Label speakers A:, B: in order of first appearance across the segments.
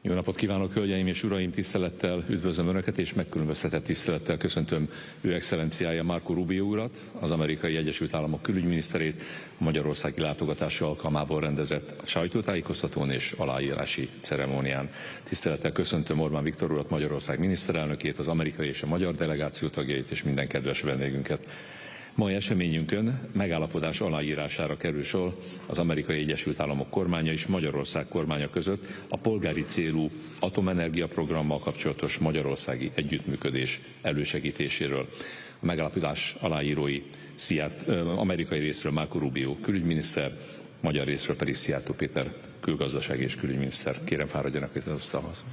A: Jó napot kívánok, hölgyeim és uraim! Tisztelettel üdvözlöm Önöket, és megkülönböztetett tisztelettel köszöntöm Ő Excellenciája Marco Rubio urat, az Amerikai Egyesült Államok külügyminiszterét, a magyarországi látogatása alkalmából rendezett sajtótájékoztatón és aláírási ceremónián. Tisztelettel köszöntöm Orbán Viktor urat, Magyarország miniszterelnökét, az amerikai és a magyar delegáció tagjait és minden kedves vendégünket. Mai eseményünkön megállapodás aláírására kerül sor az Amerikai Egyesült Államok kormánya és Magyarország kormánya között a polgári célú atomenergia programmal kapcsolatos magyarországi együttműködés elősegítéséről. A megállapodás aláírói amerikai részről Marco Rubio külügyminiszter, magyar részről pedig Szijjártó Péter külgazdasági és külügyminiszter. Kérem, fáradjanak az asztalhoz.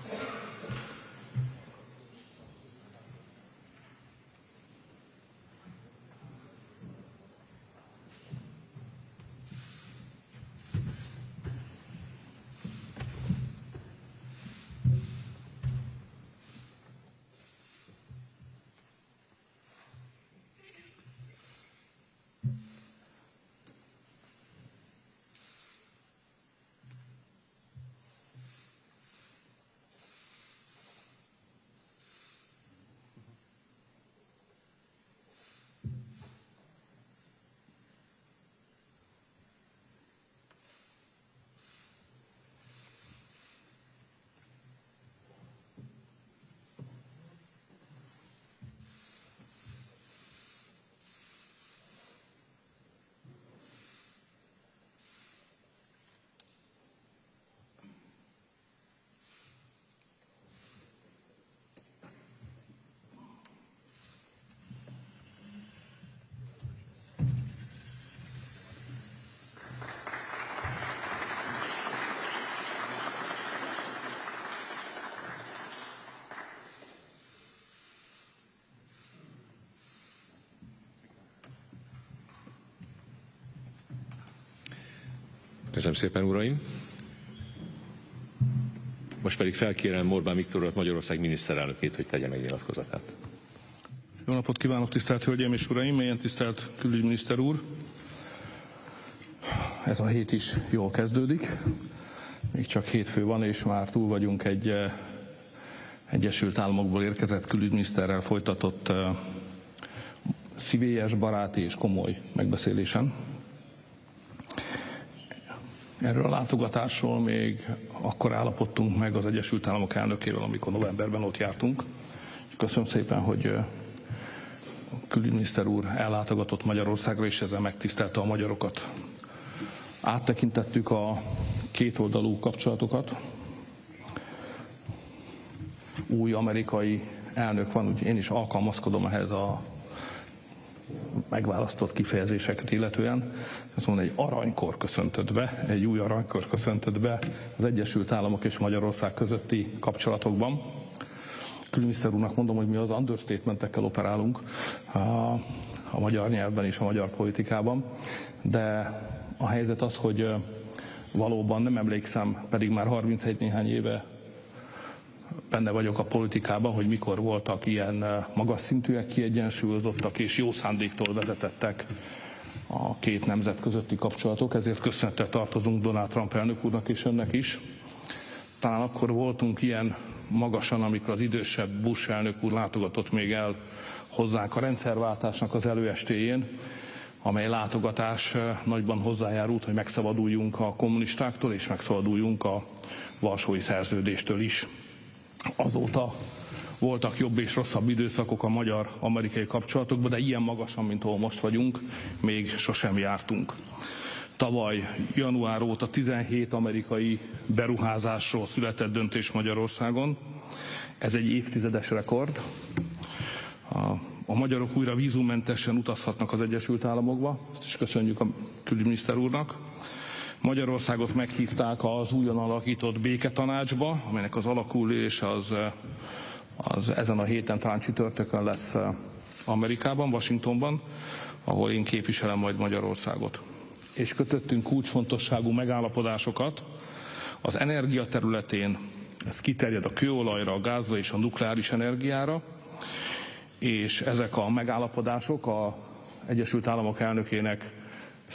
A: Köszönöm szépen, uraim! Most pedig felkérem Orbán Viktor urat, Magyarország miniszterelnökét, hogy tegye meg nyilatkozatát.
B: Jó napot kívánok, tisztelt hölgyeim és uraim, mélyen tisztelt külügyminiszter úr! Ez a hét is jól kezdődik. Még csak hétfő van, és már túl vagyunk egy Egyesült Államokból érkezett külügyminiszterrel folytatott szívélyes, baráti és komoly megbeszélésen. Erről a látogatásról még akkor állapodtunk meg az Egyesült Államok elnökével, amikor novemberben ott jártunk. Köszönöm szépen, hogy a külügyminiszter úr ellátogatott Magyarországra, és ezzel megtisztelte a magyarokat. Áttekintettük a kétoldalú kapcsolatokat. Új amerikai elnök van, úgyhogy én is alkalmazkodom ehhez a megválasztott kifejezéseket illetően. Azt mondom, egy aranykor köszöntött be, egy új aranykor köszöntött be az Egyesült Államok és Magyarország közötti kapcsolatokban. Külügyminiszter úrnak mondom, hogy mi az understatementekkel operálunk a magyar nyelvben és a magyar politikában, de a helyzet az, hogy valóban nem emlékszem, pedig már 31 néhány éve benne vagyok a politikában, hogy mikor voltak ilyen magas szintűek, kiegyensúlyozottak és jó szándéktól vezetettek a két nemzet közötti kapcsolatok, ezért köszönettel tartozunk Donald Trump elnök úrnak és önnek is. Talán akkor voltunk ilyen magasan, amikor az idősebb Bush elnök úr látogatott még el hozzánk a rendszerváltásnak az előestéjén, amely látogatás nagyban hozzájárult, hogy megszabaduljunk a kommunistáktól és megszabaduljunk a Varsói Szerződéstől is. Azóta voltak jobb és rosszabb időszakok a magyar-amerikai kapcsolatokban, de ilyen magasan, mint ahol most vagyunk, még sosem jártunk. Tavaly január óta 17 amerikai beruházásról született döntés Magyarországon. Ez egy évtizedes rekord. A magyarok újra vízummentesen utazhatnak az Egyesült Államokba, ezt is köszönjük a külügyminiszter úrnak. Magyarországot meghívták az újon alakított béketanácsba, amelynek az alakulése az ezen a héten, talán csütörtökön lesz Amerikában, Washingtonban, ahol én képviselem majd Magyarországot. És kötöttünk kulcsfontosságú megállapodásokat az energia területén, ez kiterjed a kőolajra, a gázra és a nukleáris energiára, és ezek a megállapodások az Egyesült Államok elnökének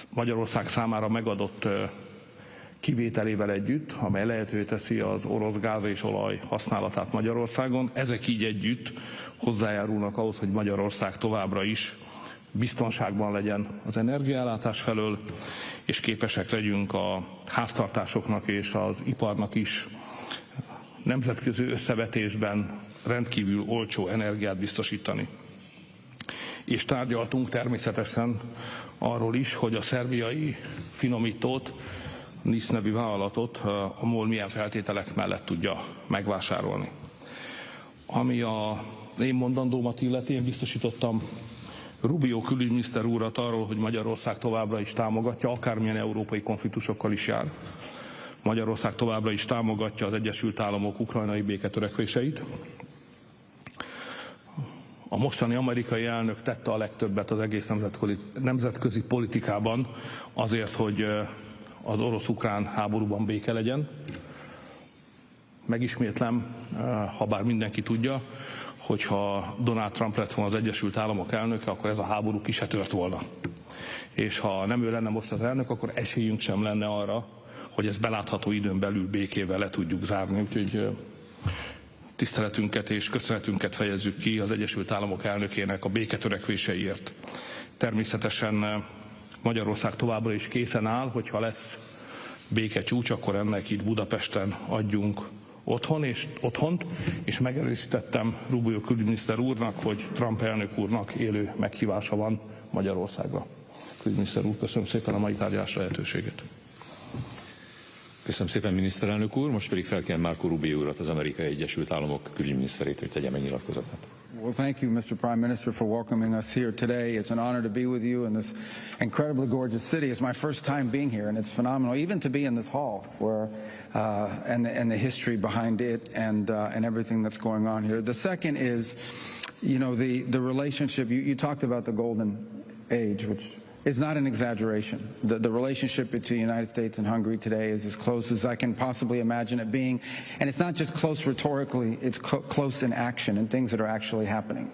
B: Magyarország számára megadott kivételével együtt, amely lehetővé teszi az orosz gáz és olaj használatát Magyarországon. Ezek így együtt hozzájárulnak ahhoz, hogy Magyarország továbbra is biztonságban legyen az energiaellátás felől, és képesek legyünk a háztartásoknak és az iparnak is nemzetközi összevetésben rendkívül olcsó energiát biztosítani. És tárgyaltunk természetesen arról is, hogy a szerbiai finomítót, NIS nevű vállalatot a MOL milyen feltételek mellett tudja megvásárolni. Ami a én mondandómat illeti, én biztosítottam Rubio külügyminiszter úrat arról, hogy Magyarország továbbra is támogatja, akármilyen európai konfliktusokkal is jár. Magyarország továbbra is támogatja az Egyesült Államok ukrajnai béketörekvéseit. A mostani amerikai elnök tette a legtöbbet az egész nemzetközi politikában azért, hogy az orosz-ukrán háborúban béke legyen. Megismétlem, ha bár mindenki tudja, hogyha Donald Trump lett volna az Egyesült Államok elnöke, akkor ez a háború ki se tört volna. És ha nem ő lenne most az elnök, akkor esélyünk sem lenne arra, hogy ezt belátható időn belül békével le tudjuk zárni. Úgyhogy tiszteletünket és köszönetünket fejezzük ki az Egyesült Államok elnökének a béketörekvéseiért. Természetesen Magyarország továbbra is készen áll, hogyha lesz békecsúcs, akkor ennek itt Budapesten adjunk otthont, és megerősítettem Rubio külügyminiszter úrnak, hogy Trump elnök úrnak élő meghívása van Magyarországra. Külügyminiszter úr, köszönöm szépen a mai tárgyalás lehetőséget.
A: Köszönöm szépen, miniszterelnök úr. Most pedig felkérem Marco Rubio urat, az Amerikai Egyesült Államok külügyminiszterét, hogy tegye meg nyilatkozatát.
C: Well, thank you, Mr. Prime Minister, for welcoming us here today. It's an honor to be with you in this incredibly gorgeous city. It's my first time being here, and it's phenomenal, even to be in this hall, where and the history behind it, and everything that's going on here. The second is, you know, the relationship. You talked about the golden age, which is not an exaggeration. The relationship between the United States and Hungary today is as close as I can possibly imagine it being. And it's not just close rhetorically, it's close in action and things that are actually happening.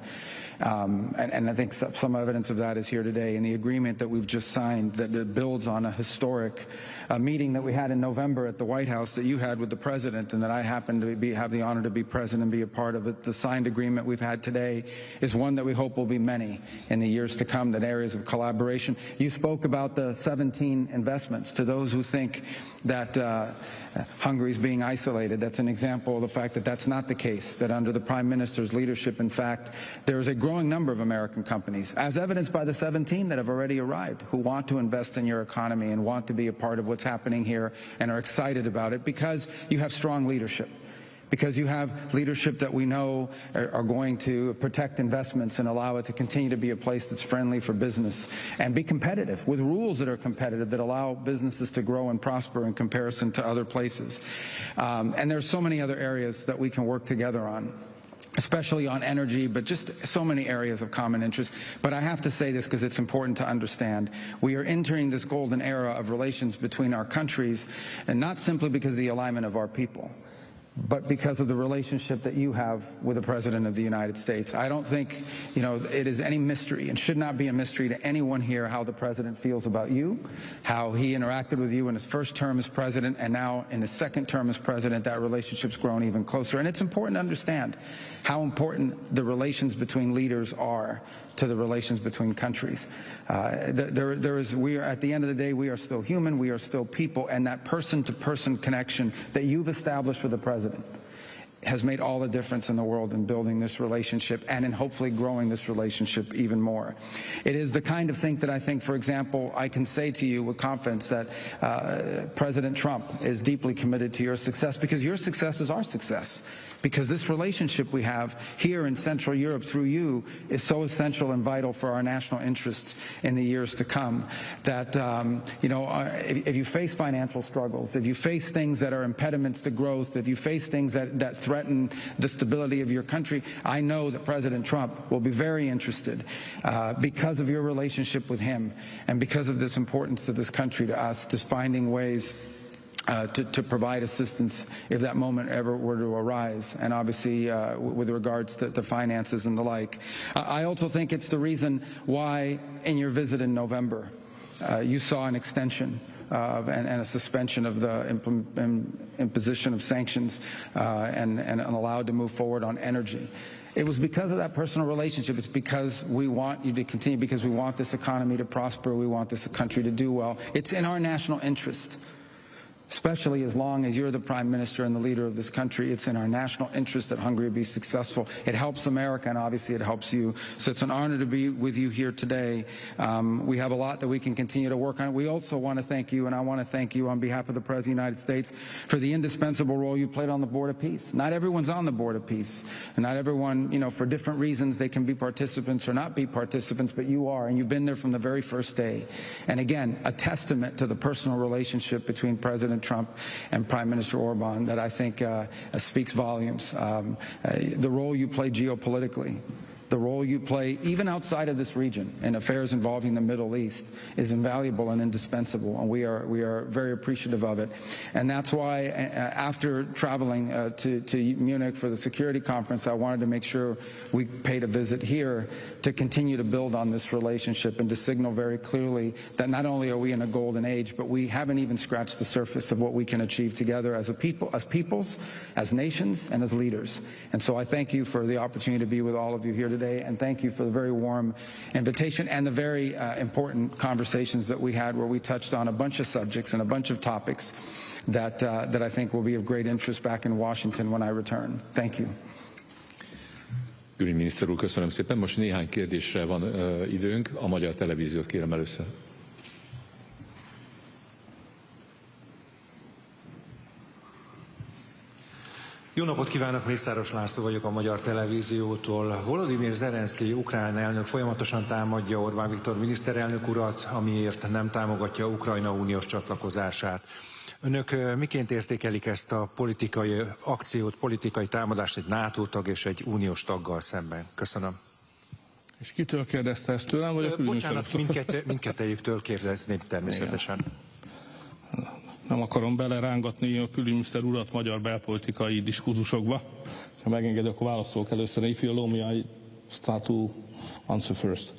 C: And I think some evidence of that is here today in the agreement that we've just signed that builds on a historic meeting that we had in November at the White House that you had with the President and that I happened to have the honor to be present and be a part of it. The signed agreement we've had today is one that we hope will be many in the years to come, that areas of collaboration. You spoke about the 17 investments. To those who think that Hungary is being isolated, that's an example of the fact that that's not the case, that under the Prime Minister's leadership, in fact, there is a growing number of American companies, as evidenced by the 17 that have already arrived, who want to invest in your economy and want to be a part of what's happening here and are excited about it because you have strong leadership. Because you have leadership that we know are going to protect investments and allow it to continue to be a place that's friendly for business and be competitive with rules that are competitive that allow businesses to grow and prosper in comparison to other places. And there's so many other areas that we can work together on, especially on energy, but just so many areas of common interest. But I have to say this because it's important to understand. We are entering this golden era of relations between our countries, and not simply because of the alignment of our people, but because of the relationship that you have with the President of the United States. I don't think, you know, it is any mystery and should not be a mystery to anyone here how the President feels about you, how he interacted with you in his first term as President, and now in his second term as President, that relationship's grown even closer. And it's important to understand how important the relations between leaders are to the relations between countries. We are, at the end of the day, we are still human, we are still people, and that person-to-person connection that you've established with the President has made all the difference in the world in building this relationship and in hopefully growing this relationship even more. It is the kind of thing that I think, for example, I can say to you with confidence that President Trump is deeply committed to your success, because your success is our success. Because this relationship we have here in Central Europe through you is so essential and vital for our national interests in the years to come that, you know, if you face financial struggles, if you face things that are impediments to growth, if you face things that threaten the stability of your country, I know that President Trump will be very interested because of your relationship with him and because of this importance to this country, to us, to finding ways to provide assistance if that moment ever were to arise, and obviously with regards to finances and the like. I also think it's the reason why in your visit in November you saw an extension and a suspension of the imposition of sanctions and allowed to move forward on energy. It was because of that personal relationship. It's because we want you to continue, because we want this economy to prosper, we want this country to do well. It's in our national interest. Especially as long as you're the Prime Minister and the leader of this country, it's in our national interest that Hungary be successful. It helps America, and obviously it helps you. So it's an honor to be with you here today. We have a lot that we can continue to work on. We also want to thank you, and I want to thank you on behalf of the President of the United States for the indispensable role you played on the Board of Peace. Not everyone's on the Board of Peace, and not everyone, for different reasons, they can be participants or not be participants, but you are, and you've been there from the very first day. And again, a testament to the personal relationship between President Trump and Prime Minister Orban that I think speaks volumes. The role you play geopolitically, the role you play even outside of this region in affairs involving the Middle East is invaluable and indispensable, and we are very appreciative of it. And that's why after traveling to Munich for the security conference, I wanted to make sure we paid a visit here to continue to build on this relationship and to signal very clearly that not only are we in a golden age, but we haven't even scratched the surface of what we can achieve together as a people, as peoples, as nations, and as leaders. And so I thank you for the opportunity to be with all of you here today, and thank you for the very warm invitation and the very important conversations that we had, where we touched on a bunch of subjects and a bunch of topics that I think will be of great interest back in Washington when I return. Thank you.
A: Külügyminiszter úr, köszönöm szépen. Most néhány kérdésre van időnk. A magyar televíziót kérem először.
D: Jó napot kívánok, Mészáros László vagyok a Magyar Televíziótól. Volodymyr Zelenszkij ukrán elnök folyamatosan támadja Orbán Viktor miniszterelnök urat, amiért nem támogatja Ukrajna uniós csatlakozását. Önök miként értékelik ezt a politikai akciót, politikai támadást egy NATO tag és egy uniós taggal szemben? Köszönöm.
B: És kitől kérdezte ezt tőlem, vagy a külügyminiszter?
D: Bocsánat, mindkettejüktől kérdezném természetesen.
B: Igen. Nem akarom belerángatni a külügyminiszter urat magyar belpolitikai diskurzusokba. Ha megengedek, akkor válaszolok először. If you allow me, I start to answer first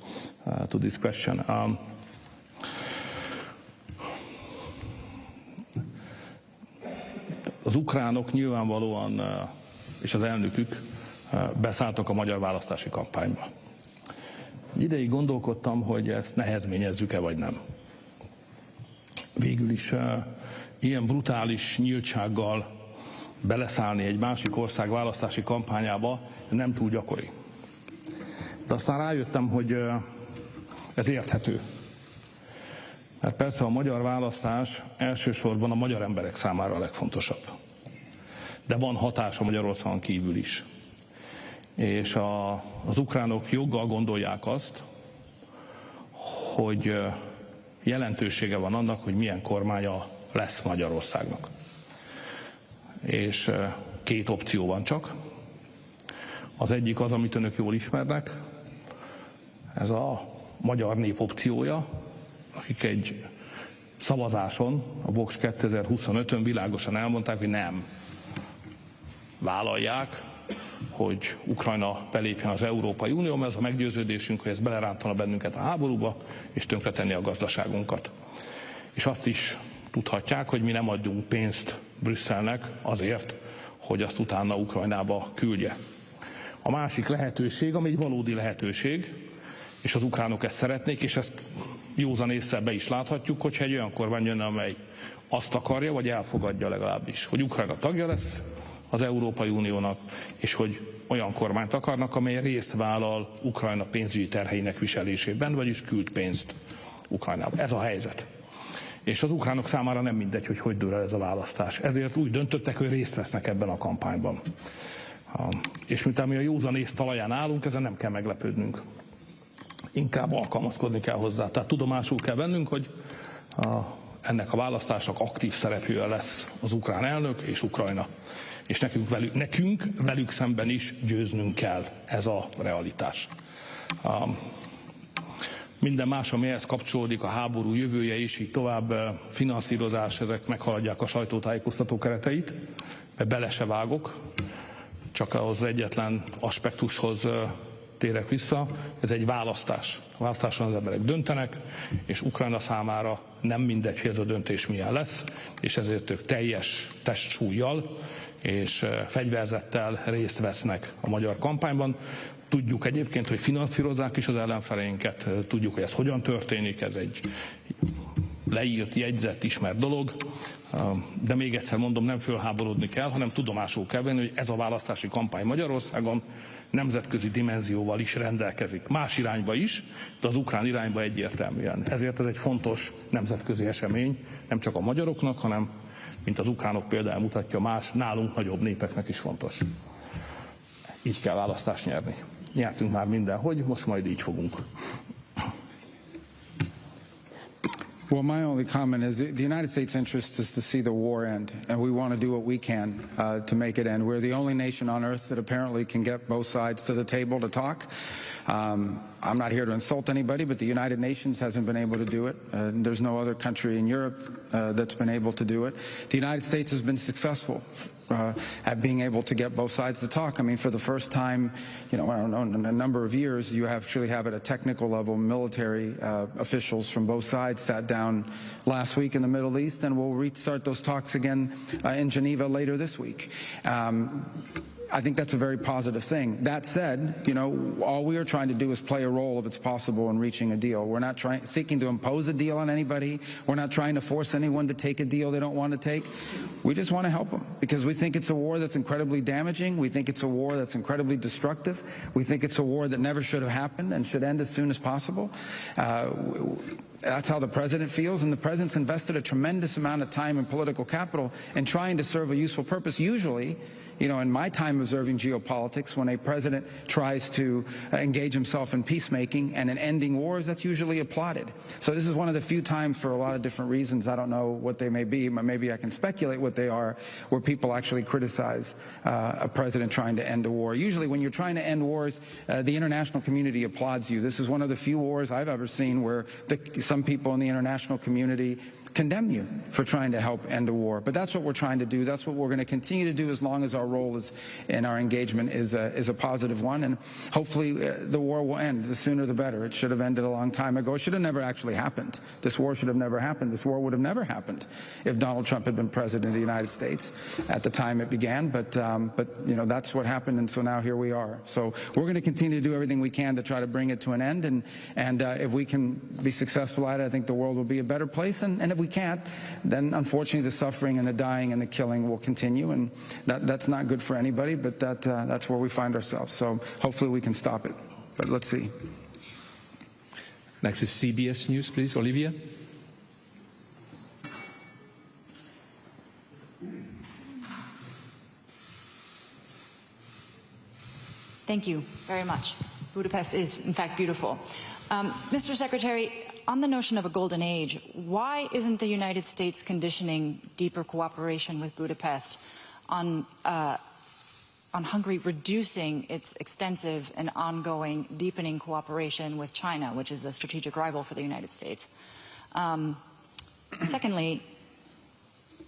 B: to this question. Az ukránok nyilvánvalóan, és az elnökük beszálltak a magyar választási kampányba. Egy ideig gondolkodtam, hogy ezt nehezményezzük-e vagy nem. Végül is ilyen brutális nyíltsággal beleszállni egy másik ország választási kampányába nem túl gyakori. De aztán rájöttem, hogy ez érthető. Mert persze a magyar választás elsősorban a magyar emberek számára a legfontosabb. De van hatása Magyarországon kívül is. És az ukránok joggal gondolják azt, hogy jelentősége van annak, hogy milyen kormánya lesz Magyarországnak. És két opció van csak. Az egyik az, amit önök jól ismernek, ez a magyar nép opciója, akik egy szavazáson, a Vox 2025-ön világosan elmondták, hogy nem vállalják, hogy Ukrajna belépjen az Európai Unióba, ez a meggyőződésünk, hogy ez belerántana bennünket a háborúba, és tönkretenni a gazdaságunkat. És azt is tudhatják, hogy mi nem adjunk pénzt Brüsszelnek azért, hogy azt utána Ukrajnába küldje. A másik lehetőség, ami egy valódi lehetőség, és az ukránok ezt szeretnék, és ezt józan ésszel be is láthatjuk, hogyha egy olyan kormány jönne, amely azt akarja, vagy elfogadja legalábbis, hogy Ukrajna tagja lesz az Európai Uniónak, és hogy olyan kormányt akarnak, amely részt vállal Ukrajna pénzügyi terheinek viselésében, vagyis küld pénzt Ukrajnába. Ez a helyzet. És az ukránok számára nem mindegy, hogy dől el ez a választás. Ezért úgy döntöttek, hogy részt vesznek ebben a kampányban. És miután mi a józanész talaján állunk, ezen nem kell meglepődnünk. Inkább alkalmazkodni kell hozzá. Tehát tudomásul kell vennünk, hogy ennek a választásnak aktív szereplője lesz az ukrán elnök és Ukrajna. És nekünk velük szemben is győznünk kell, ez a realitás. Minden más, ami ehhez kapcsolódik, a háború jövője és így tovább, finanszírozás, ezek meghaladják a sajtótájékoztató kereteit, mert bele se vágok, csak az egyetlen aspektushoz térek vissza, ez egy választás. A választáson az emberek döntenek, és Ukrajna számára nem mindegy, hogy ez a döntés milyen lesz, és ezért ők teljes testsúllyal és fegyverzettel részt vesznek a magyar kampányban. Tudjuk egyébként, hogy finanszírozzák is az ellenfeleinket, tudjuk, hogy ez hogyan történik, ez egy leírt, jegyzett, ismert dolog, de még egyszer mondom, nem fölháborodni kell, hanem tudomásul kell venni, hogy ez a választási kampány Magyarországon nemzetközi dimenzióval is rendelkezik. Más irányba is, de az ukrán irányba egyértelműen. Ezért ez egy fontos nemzetközi esemény, nem csak a magyaroknak, hanem, mint az ukránok például mutatja, más, nálunk nagyobb népeknek is fontos. Így kell választást nyerni. Nyertünk már mindenhogy, most majd így fogunk.
C: Well, my only comment is the United States' interest is to see the war end, and we want to do what we can to make it end. We're the only nation on earth that apparently can get both sides to the table to talk. I'm not here to insult anybody, but the United Nations hasn't been able to do it. There's no other country in Europe that's been able to do it. The United States has been successful at being able to get both sides to talk. I mean, for the first time, you know, I don't know, in a number of years, you actually have at a technical level military officials from both sides sat down last week in the Middle East, and we'll restart those talks again in Geneva later this week. I think that's a very positive thing. That said, you know, all we are trying to do is play a role if it's possible in reaching a deal. We're not seeking to impose a deal on anybody. We're not trying to force anyone to take a deal they don't want to take. We just want to help them because we think it's a war that's incredibly damaging. We think it's a war that's incredibly destructive. We think it's a war that never should have happened and should end as soon as possible. That's how the president feels, and the president's invested a tremendous amount of time and political capital in trying to serve a useful purpose. Usually, you know, in my time observing geopolitics, when a president tries to engage himself in peacemaking and in ending wars, that's usually applauded. So this is one of the few times, for a lot of different reasons, I don't know what they may be, but maybe I can speculate what they are, where people actually criticize a president trying to end a war. Usually when you're trying to end wars, the international community applauds you. This is one of the few wars I've ever seen where some people in the international community condemn you for trying to help end a war. But that's what we're trying to do. That's what we're going to continue to do as long as our role is and our engagement is a positive one. And hopefully the war will end. The sooner the better. It should have ended a long time ago. It should have never actually happened. This war should have never happened. This war would have never happened if Donald Trump had been president of the United States at the time it began. But you know, that's what happened, and so now here we are. So we're going to continue to do everything we can to try to bring it to an end. And if we can be successful at it, I think the world will be a better place. And if we can't, then unfortunately the suffering and the dying and the killing will continue, and that's not good for anybody, but that's where we find ourselves. So hopefully we can stop it, but let's see.
A: Next is CBS News, please. Olivia.
E: Thank you very much. Budapest is, in fact, beautiful. Mr. Secretary, on the notion of a golden age, why isn't the United States conditioning deeper cooperation with Budapest on Hungary reducing its extensive and ongoing deepening cooperation with China, which is a strategic rival for the United States? Secondly,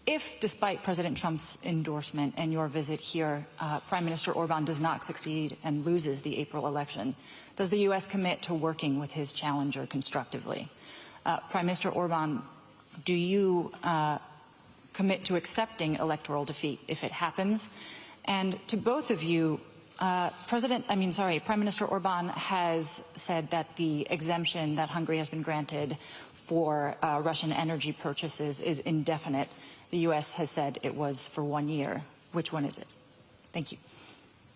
E: if, despite President Trump's endorsement and your visit here, Prime Minister Orban does not succeed and loses the April election, does the U.S. commit to working with his challenger constructively? Prime Minister Orban, do you commit to accepting electoral defeat if it happens? And to both of you, Prime Minister Orban has said that the exemption that Hungary has been granted for Russian energy purchases is indefinite. The U.S. has said it was for 1 year. Which one is it? Thank you.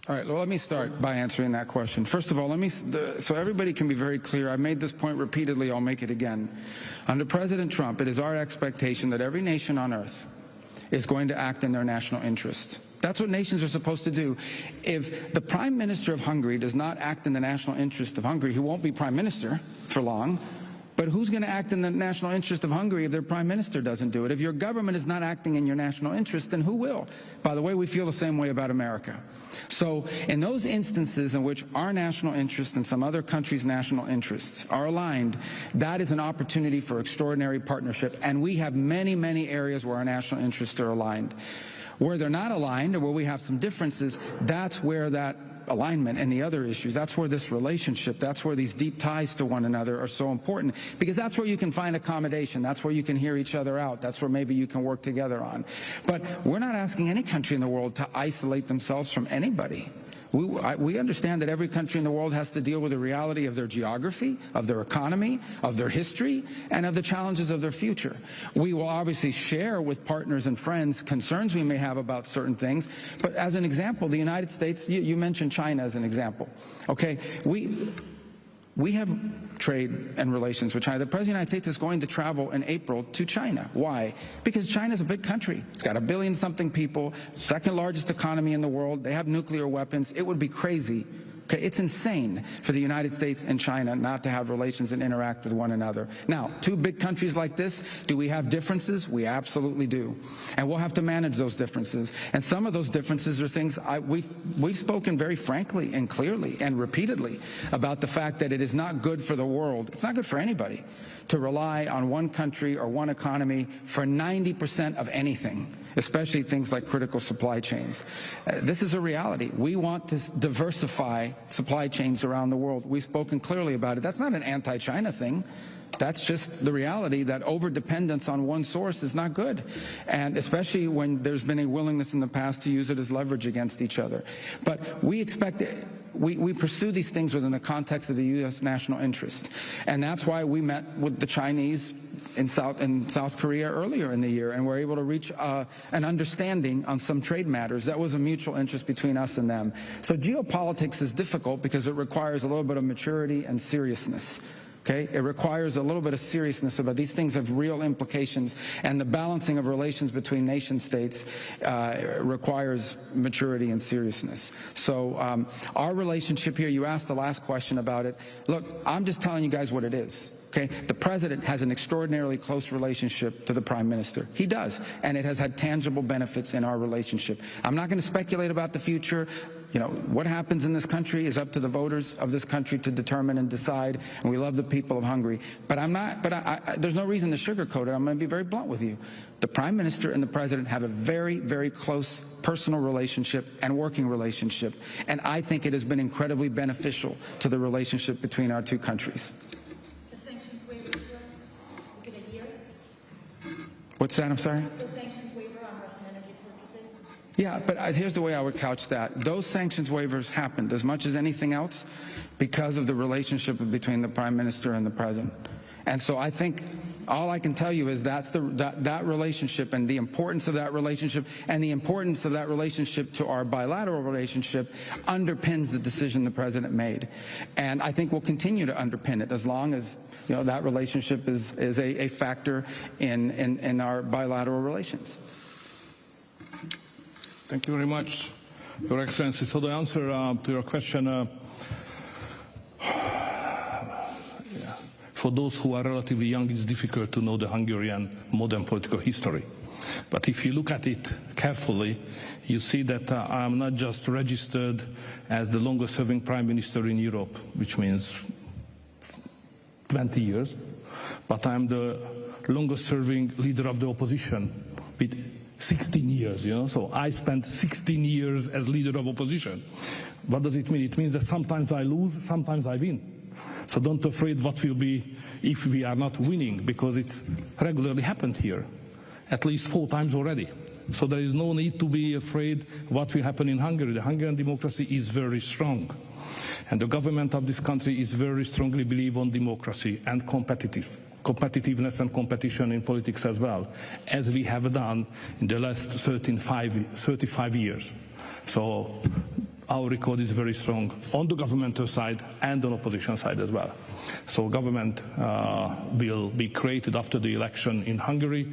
C: All right, well, let me start by answering that question. First of all, so everybody can be very clear. I've made this point repeatedly. I'll make it again. Under President Trump, it is our expectation that every nation on earth is going to act in their national interest. That's what nations are supposed to do. If the Prime Minister of Hungary does not act in the national interest of Hungary, he won't be Prime Minister for long. But who's going to act in the national interest of Hungary if their prime minister doesn't do it? If your government is not acting in your national interest, then who will? By the way, we feel the same way about America. So in those instances in which our national interest and some other countries' national interests are aligned, that is an opportunity for extraordinary partnership. And we have many, many areas where our national interests are aligned. Where they're not aligned or where we have some differences, that's where that alignment and the other issues. That's where this relationship, that's where these deep ties to one another are so important, because that's where you can find accommodation. That's where you can hear each other out. That's where maybe you can work together on. But we're not asking any country in the world to isolate themselves from anybody. We understand that every country in the world has to deal with the reality of their geography, of their economy, of their history, and of the challenges of their future. We will obviously share with partners and friends concerns we may have about certain things, but as an example, the United States, you mentioned China as an example. Okay, we have trade and relations with China. The President of the United States is going to travel in April to China. Why? Because China is a big country. It's got 1 billion-something people, second largest economy in the world. They have nuclear weapons. It would be crazy. Okay, it's insane for the United States and China not to have relations and interact with one another. Now, two big countries like this, do we have differences? We absolutely do. And we'll have to manage those differences. And some of those differences are things we've spoken very frankly and clearly and repeatedly about the fact that it is not good for the world. It's not good for anybody to rely on one country or one economy for 90% of anything, especially things like critical supply chains. This is a reality. We want to diversify supply chains around the world. We've spoken clearly about it. That's not an anti-China thing. That's just the reality that over-dependence on one source is not good, and especially when there's been a willingness in the past to use it as leverage against each other. But we expect it. We pursue these things within the context of the U.S. national interest, and that's why we met with the Chinese in South Korea earlier in the year, and were able to reach an understanding on some trade matters. That was a mutual interest between us and them. So geopolitics is difficult because it requires a little bit of maturity and seriousness. Okay? It requires a little bit of seriousness about these things have real implications, and the balancing of relations between nation states requires maturity and seriousness. So our relationship here, you asked the last question about it. Look, I'm just telling you guys what it is. Okay? The President has an extraordinarily close relationship to the Prime Minister. He does, and it has had tangible benefits in our relationship. I'm not going to speculate about the future. You know, what happens in this country is up to the voters of this country to determine and decide, and we love the people of Hungary. But there's no reason to sugarcoat it. I'm going to be very blunt with you. The Prime Minister and the President have a very, very close personal relationship and working relationship, and I think it has been incredibly beneficial to the relationship between our two countries.
F: The sanctions waiver, sir, is it a year?
C: What's that? I'm sorry?
F: The sanctions waiver on Russian energy purchases?
C: Yeah, but here's the way I would couch that. Those sanctions waivers happened, as much as anything else, because of the relationship between the Prime Minister and the President. And so I think all I can tell you is that relationship and the importance of that relationship and the importance of that relationship to our bilateral relationship underpins the decision the President made. And I think we'll continue to underpin it as long as that relationship is a factor in our bilateral relations.
B: Thank you very much, Your Excellency. So the answer to your question, for those who are relatively young, it's difficult to know the Hungarian modern political history. But if you look at it carefully, you see that I'm not just registered as the longest-serving Prime Minister in Europe, which means 20 years, but I'm the longest-serving leader of the opposition with 16 years, so I spent 16 years as leader of opposition. What does it mean? It means that sometimes I lose, sometimes I win. So don't afraid what will be if we are not winning, because it's regularly happened here, at least 4 times already. So there is no need to be afraid what will happen in Hungary. The Hungarian democracy is very strong. And the government of this country is very strongly believe on democracy and competitiveness and competition in politics as well, as we have done in the last 35 years. So our record is very strong on the governmental side and on opposition side as well. So government will be created after the election in Hungary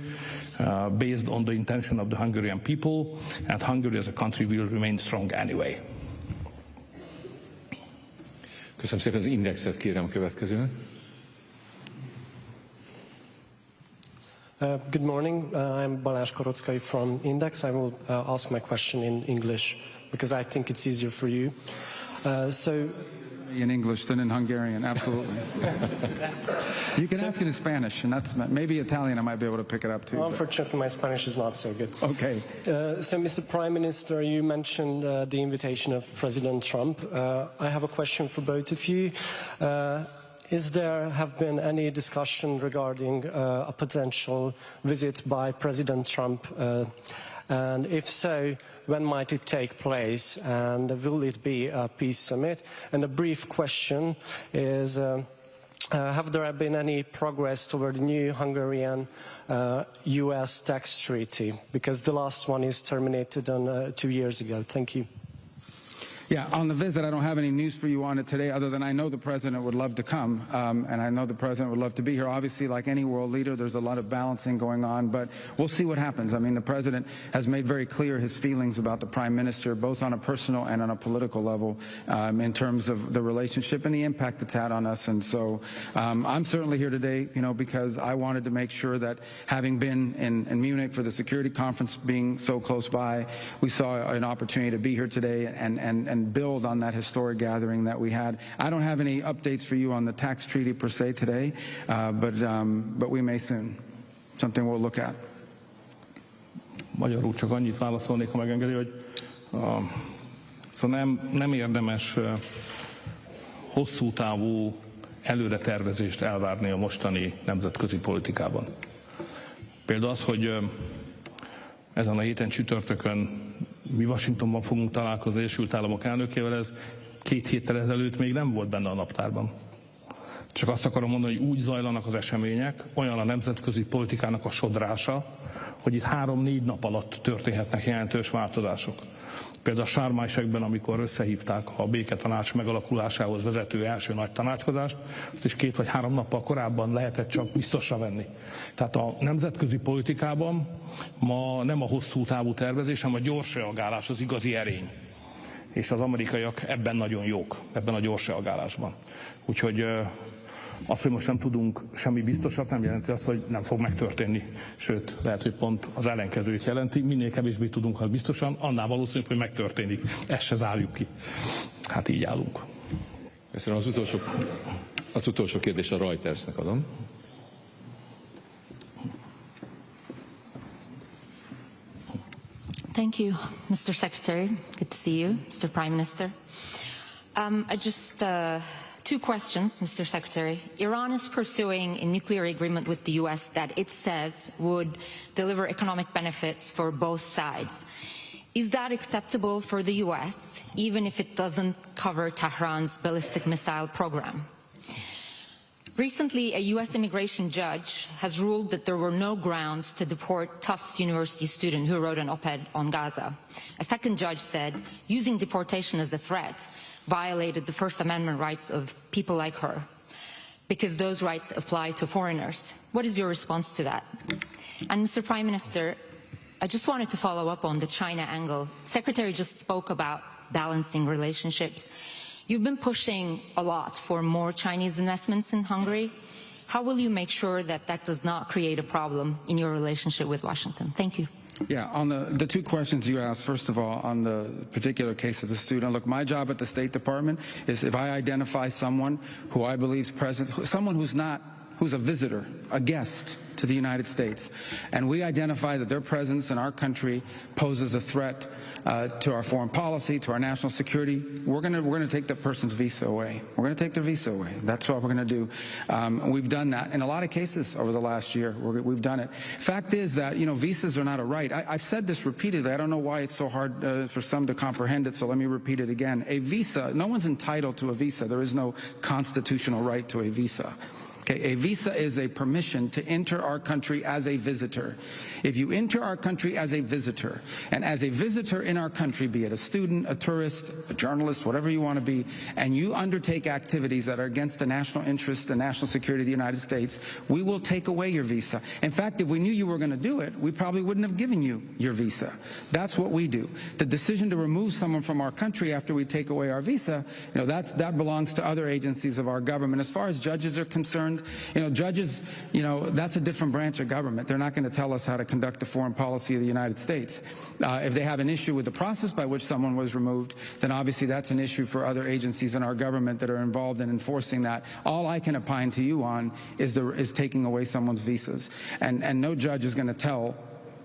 B: based on the intention of the Hungarian people, and Hungary as a country will remain strong anyway.
A: Köszönöm szépen, az Indexet kérem a következőnek.
G: Good morning. I'm Balázs Korockai from Index. I will ask my question in English because I think it's easier for you. So
C: in English than in Hungarian, absolutely. You can ask it in Spanish, and that's maybe Italian. I might be able to pick it up too.
G: Unfortunately, my Spanish is not so good.
C: Okay.
G: So, Mr. Prime Minister, you mentioned the invitation of President Trump. I have a question for both of you. Is there have been any discussion regarding a potential visit by President Trump? And if so, when might it take place? And will it be a peace summit? And a brief question is, have there been any progress toward the new Hungarian US tax treaty? Because the last one is terminated on 2 years ago. Thank you.
C: Yeah, on the visit, I don't have any news for you on it today, other than I know the president would love to come, and I know the president would love to be here. Obviously, like any world leader, there's a lot of balancing going on, but we'll see what happens. I mean, the president has made very clear his feelings about the prime minister, both on a personal and on a political level, in terms of the relationship and the impact it's had on us. And so I'm certainly here today, because I wanted to make sure that, having been in Munich for the security conference, being so close by, we saw an opportunity to be here today and build on that historic gathering that we had. I don't have any updates for you on the tax treaty per se today, but we may soon. Something we'll look at.
B: Magyarul csak annyit válaszolnék, ha megengedi, hogy szóval nem érdemes hosszú távú előretervezést elvárni a mostani nemzetközi politikában. Például az, hogy ezen a héten csütörtökön mi Washingtonban fogunk találkozni az Egyesült Államok elnökével, ez 2 héttel ezelőtt még nem volt benne a naptárban. Csak azt akarom mondani, hogy úgy zajlanak az események, olyan a nemzetközi politikának a sodrása, hogy itt 3-4 nap alatt történhetnek jelentős változások. Például a Sharm-el-Sheikben, amikor összehívták a béketanács megalakulásához vezető első nagy tanácskozást, azt is 2 vagy 3 nappal korábban lehetett csak biztosra venni. Tehát a nemzetközi politikában ma nem a hosszú távú tervezés, hanem a gyors reagálás az igazi erény. És az amerikaiak ebben nagyon jók, ebben a gyors reagálásban. Úgyhogy azt, hogy most nem tudunk semmi biztosat, nem jelenti azt, hogy nem fog megtörténni. Sőt, lehet, hogy pont az ellenkezőt jelenti. Minél kevésbé tudunk, ha biztosan, annál valószínűbb, hogy megtörténik. Ezt se zárjuk ki. Hát így állunk.
A: Köszönöm. Az utolsó kérdés a Reutersnek adom.
H: Thank you, Mr. Secretary. Good to see you, Mr. Prime Minister. I just 2 questions, Mr. Secretary. Iran is pursuing a nuclear agreement with the US that it says would deliver economic benefits for both sides. Is that acceptable for the US, even if it doesn't cover Tehran's ballistic missile program? Recently, a US immigration judge has ruled that there were no grounds to deport Tufts University student who wrote an op-ed on Gaza. A second judge said using deportation as a threat violated the First Amendment rights of people like her, because those rights apply to foreigners. What is your response to that? And Mr. Prime Minister, I just wanted to follow up on the China angle. Secretary just spoke about balancing relationships. You've been pushing a lot for more Chinese investments in Hungary. How will you make sure that that does not create a problem in your relationship with Washington? Thank you.
C: Yeah, on the 2 questions you asked, first of all, on the particular case of the student, look, my job at the State Department is, if I identify someone who I believe is present, someone who's a visitor, a guest to the United States, and we identify that their presence in our country poses a threat to our foreign policy, to our national security, we're going to take that person's visa away. We're going to take their visa away. That's what we're going to do. We've done that in a lot of cases over the last year. We've done it. Fact is that, visas are not a right. I've said this repeatedly. I don't know why it's so hard for some to comprehend it, so let me repeat it again. A visa, no one's entitled to a visa. There is no constitutional right to a visa. Okay, a visa is a permission to enter our country as a visitor. If you enter our country as a visitor, and as a visitor in our country, be it a student, a tourist, a journalist, whatever you want to be, and you undertake activities that are against the national interest and national security of the United States, we will take away your visa. In fact, if we knew you were going to do it, we probably wouldn't have given you your visa. That's what we do. The decision to remove someone from our country after we take away our visa, that belongs to other agencies of our government. As far as judges are concerned, President. You know, judges, you know, that's a different branch of government. They're not going to tell us how to conduct the foreign policy of the United States. If they have an issue with the process by which someone was removed, then obviously that's an issue for other agencies in our government that are involved in enforcing that. All I can opine to you on is taking away someone's visas. And no judge is going to tell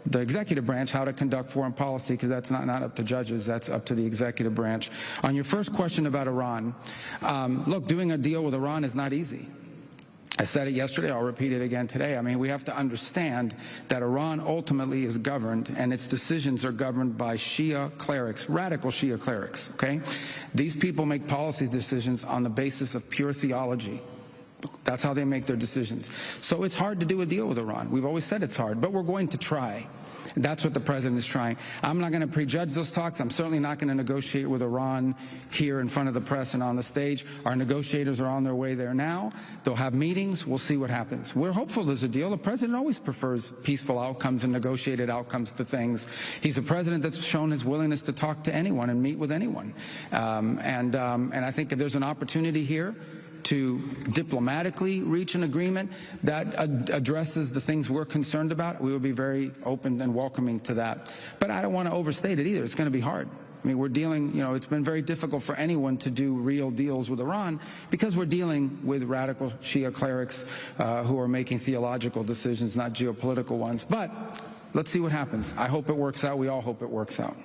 C: the executive branch how to conduct foreign policy, because that's not up to judges, that's up to the executive branch. On your first question about Iran, look, doing a deal with Iran is not easy. I said it yesterday, I'll repeat it again today. I mean, we have to understand that Iran ultimately is governed, and its decisions are governed by Shia clerics, radical Shia clerics, okay? These people make policy decisions on the basis of pure theology. That's how they make their decisions. So it's hard to do a deal with Iran. We've always said it's hard, but we're going to try. That's what the president is trying. I'm not going to prejudge those talks. I'm certainly not going to negotiate with Iran here in front of the press and on the stage. Our negotiators are on their way there now. They'll have meetings. We'll see what happens. We're hopeful there's a deal. The president always prefers peaceful outcomes and negotiated outcomes to things. He's a president that's shown his willingness to talk to anyone and meet with anyone. And I think if there's an opportunity here to diplomatically reach an agreement that addresses the things we're concerned about, we will be very open and welcoming to that. But I don't want to overstate it either. It's going to be hard. I mean, we're dealing, you know, it's been very difficult for anyone to do real deals with Iran because we're dealing with radical Shia clerics who are making theological decisions, not geopolitical ones. But let's see what happens. I hope it works out. We all hope it works out.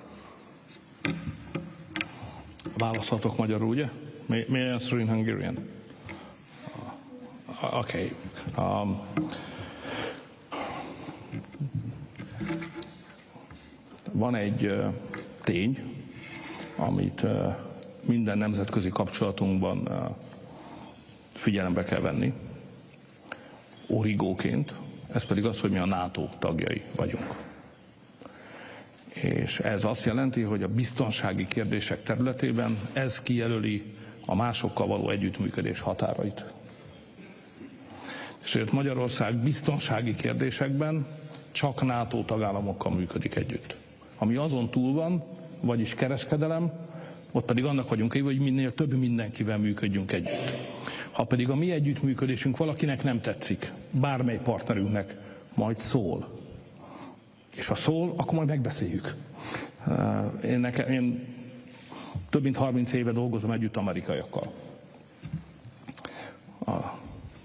B: Válaszoltok magyarul, ugye? May I answer in Hungarian? Okay. Van egy tény, amit minden nemzetközi kapcsolatunkban figyelembe kell venni, origóként, ez pedig az, hogy mi a NATO tagjai vagyunk. És ez azt jelenti, hogy a biztonsági kérdések területében ez kijelöli a másokkal való együttműködés határait. És Magyarország biztonsági kérdésekben csak NATO tagállamokkal működik együtt. Ami azon túl van, vagyis kereskedelem, ott pedig annak vagyunk éve, hogy minél több mindenkivel működjünk együtt. Ha pedig a mi együttműködésünk valakinek nem tetszik, bármely partnerünknek, majd szól. És ha szól, akkor majd megbeszéljük. Én több mint 30 éve dolgozom együtt amerikaiakkal.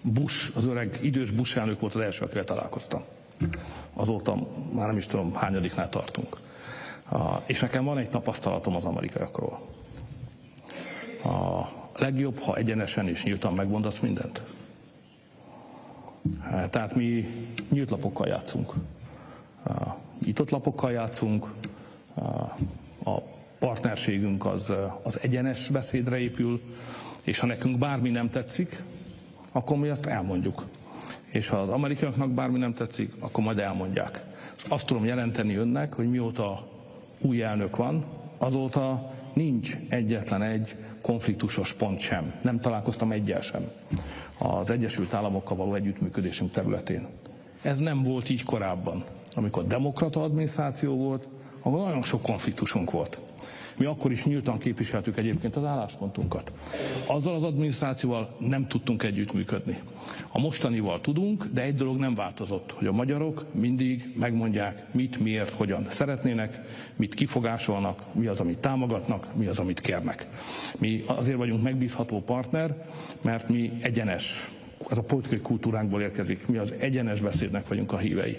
B: Bush, az öreg, idős Bush elnök volt az első, akivel találkoztam. Azóta már nem is tudom, hányadiknál tartunk. És nekem van egy tapasztalatom az amerikaiakról. A legjobb, ha egyenesen és nyíltan megmondasz mindent. Tehát mi nyílt lapokkal játszunk. Nyitott lapokkal játszunk, a partnerségünk az egyenes beszédre épül, és ha nekünk bármi nem tetszik, akkor mi azt elmondjuk. És ha az amerikaiaknak bármi nem tetszik, akkor majd elmondják. És azt tudom jelenteni önnek, hogy mióta új elnök van, azóta nincs egyetlen egy konfliktusos pont sem. Nem találkoztam egyel sem az Egyesült Államokkal való együttműködésünk területén. Ez nem volt így korábban. Amikor demokrata adminisztráció volt, akkor nagyon sok konfliktusunk volt. Mi akkor is nyíltan képviseltük egyébként az álláspontunkat. Azzal az adminisztrációval nem tudtunk együttműködni. A mostanival tudunk, de egy dolog nem változott, hogy a magyarok mindig megmondják, mit, miért, hogyan szeretnének, mit kifogásolnak, mi az, amit támogatnak, mi az, amit kérnek. Mi azért vagyunk megbízható partner, mert mi egyenes, ez a politikai kultúránkból érkezik, mi az egyenes beszédnek vagyunk a hívei.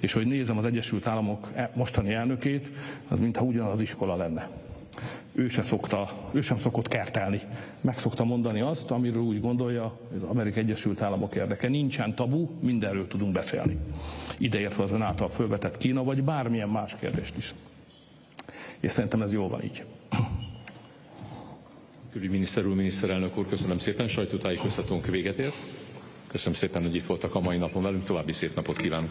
B: És hogy nézem az Egyesült Államok mostani elnökét, az mintha ugyanaz iskola lenne. Ő sem szokott kertelni. Meg szokta mondani azt, amiről úgy gondolja, hogy az Amerikai Egyesült Államok érdeke. Nincsen tabu, mindenről tudunk beszélni. Ideértve az ön által fölvetett Kína, vagy bármilyen más kérdést is. És szerintem ez jól van így.
A: Külügyminiszter úr, miniszterelnök úr, köszönöm szépen. Sajtótájékoztatónk véget ért. Köszönöm szépen, hogy itt voltak a mai napon velünk. További szép napot kívánok.